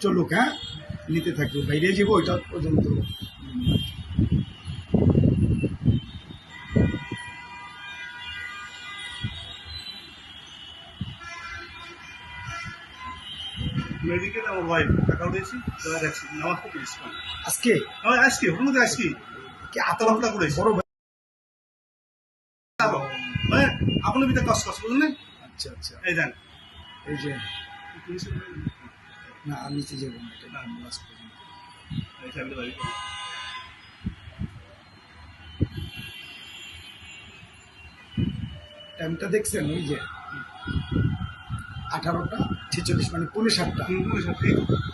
চলুক, হ্যাঁ নিতে থাকবে, বাইরে যাবো ওইটা পর্যন্ত। মেডিকেল আমার ওয়াইফ টাকা উঠেছি তারা দেখছি নামাজ পড়তে গেছি আজকে আজকে হুকুম আজকে কি আতরফটা করেছি বড় ভাই? মানে আপনার ভিতরে কষ্ট কষ্ট বুঝলেন আচ্ছা আচ্ছা, এই দেন এই যে না আমি নিচে যাবো না, এটা নামাজ পর্যন্ত। এই ফ্যামিলি বাড়ি টাইমটা দেখছেন ওই যে 18টা 46, মানে 7:30।